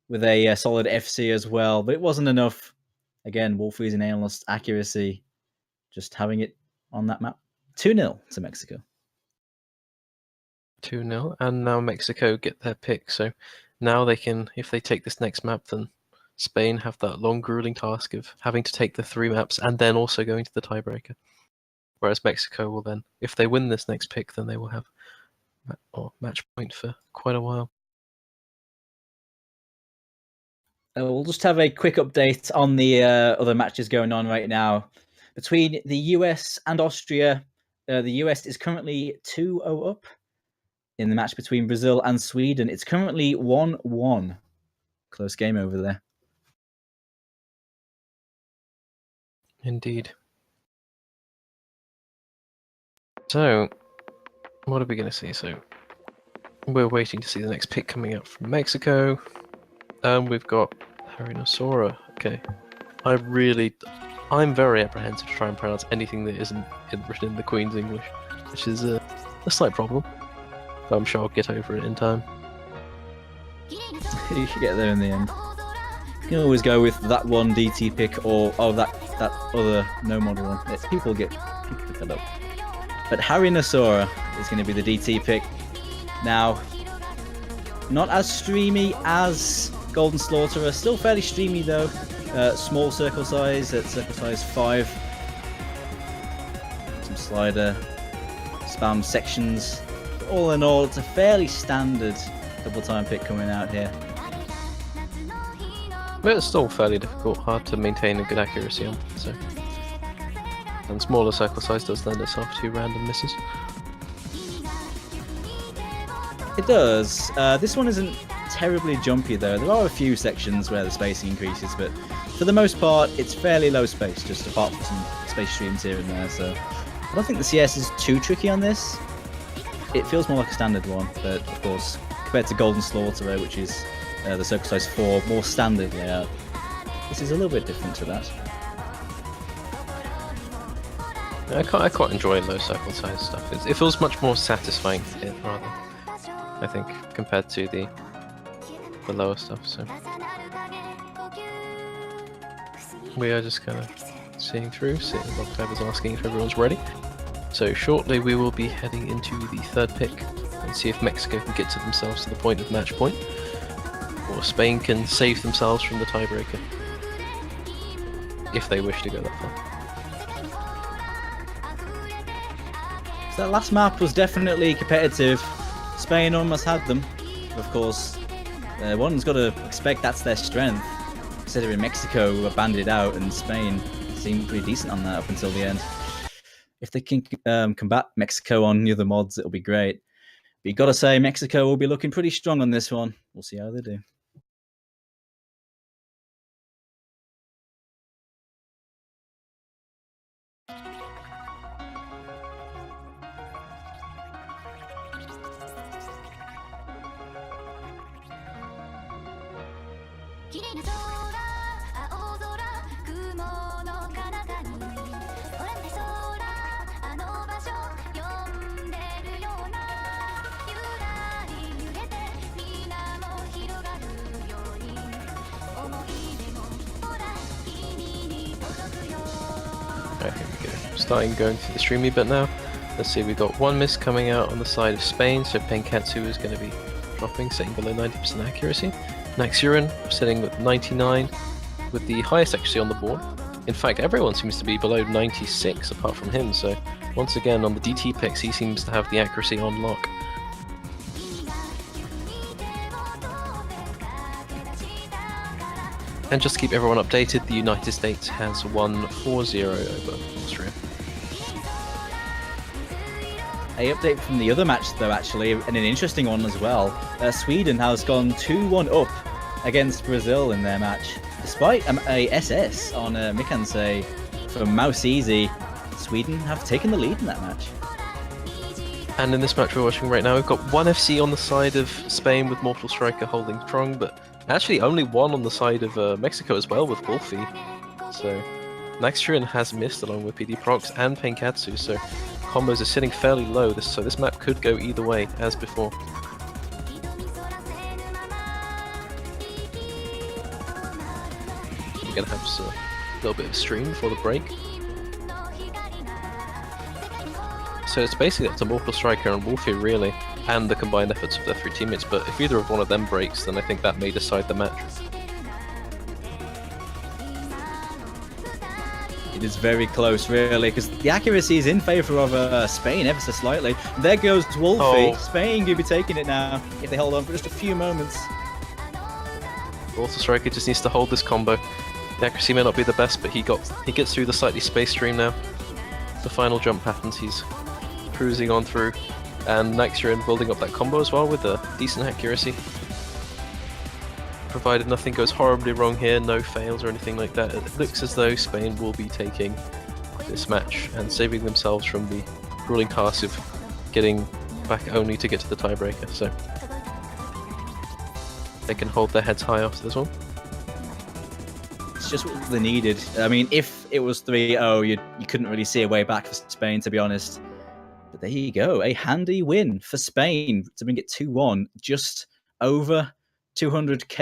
with a solid FC as well, but it wasn't enough. Again, Wolf Freezing Analyst accuracy, just having it on that map. 2-0 to Mexico. 2-0, and now Mexico get their pick. So now they can, if they take this next map, then Spain have that long, grueling task of having to take the 3 maps and then also going to the tiebreaker. Whereas Mexico will then, if they win this next pick, then they will have match point for quite a while. We'll just have a quick update on the other matches going on right now. Between the US and Austria, the US is currently 2-0 up in the match between Brazil and Sweden. It's currently 1-1. Close game over there. Indeed. So, what are we going to see? So, we're waiting to see the next pick coming out from Mexico. We've got Harinosora. Okay. I'm very apprehensive to try and pronounce anything that isn't written in the Queen's English, which is a slight problem. But I'm sure I'll get over it in time. You should get there in the end. You can always go with that one DT pick or that other no model one. People pick that up. But Harinosora is going to be the DT pick. Now, not as streamy as Golden Slaughterer, still fairly streamy though. Small circle size at circle size 5. Some slider spam sections. But all in all, it's a fairly standard double time pick coming out here. But it's still fairly difficult, hard to maintain a good accuracy on. So, and smaller circle size does lend itself to random misses. It does. This one isn't terribly jumpy though. There are a few sections where the spacing increases, but for the most part, it's fairly low space, just apart from some space streams here and there. So I don't think the CS is too tricky on this. It feels more like a standard one, but of course, compared to Golden Slaughterer, which is the circle size 4, more standard layout, this is a little bit different to that. I quite enjoy low circle size stuff. It feels much more satisfying to hit, rather, I think, compared to the lower stuff. So we are just kind of seeing through. Octavia's asking if everyone's ready. So shortly we will be heading into the 3rd pick and see if Mexico can get to themselves to the point of match point, or Spain can save themselves from the tiebreaker if they wish to go that far. So that last map was definitely competitive. Spain almost had them. Of course, one's got to expect that's their strength. Considering Mexico were banded out and Spain seemed pretty decent on that up until the end. If they can combat Mexico on the other mods, it'll be great. But you've got to say, Mexico will be looking pretty strong on this one. We'll see how they do. Right, here we go. Starting going through the streamy bit now. Let's see, we've got 1 miss coming out on the side of Spain, so Penkatsu is going to be dropping, sitting below 90% accuracy. Naxurin sitting with 99, with the highest accuracy on the board. In fact, everyone seems to be below 96 apart from him, so once again on the DT picks he seems to have the accuracy on lock. And just to keep everyone updated, the United States has won 4-0 over Austria. A update from the other match though, actually, and an interesting one as well. Sweden has gone 2-1 up against Brazil in their match. Despite a SS on Mikansei from Mouse Easy, Sweden have taken the lead in that match. And in this match we're watching right now, we've got 1 FC on the side of Spain with Mortal Striker holding strong, but actually only 1 on the side of Mexico as well with Wolfie. So Naxtrian has missed along with PD Prox and Penkatsu, so combos are sitting fairly low, so this map could go either way as before. We're going to have a little bit of stream before the break. So it's basically up to Mortal Striker and Wolfie, really, and the combined efforts of their 3 teammates, but if either of one of them breaks, then I think that may decide the match. It is very close, really, because the accuracy is in favour of Spain ever so slightly. There goes Wolfie. Oh. Spain could be taking it now if they hold on for just a few moments. Mortal Striker just needs to hold this combo. The accuracy may not be the best, but he gets through the slightly spaced stream now. The final jump happens, he's cruising on through, and Naxirin building up that combo as well with a decent accuracy. Provided nothing goes horribly wrong here, no fails or anything like that, it looks as though Spain will be taking this match and saving themselves from the grueling task of getting back only to get to the tiebreaker. So they can hold their heads high after this one. It's just what they needed. I mean, if it was 3-0, you couldn't really see a way back for Spain, to be honest. But there you go, a handy win for Spain to bring it 2-1, just over 200k.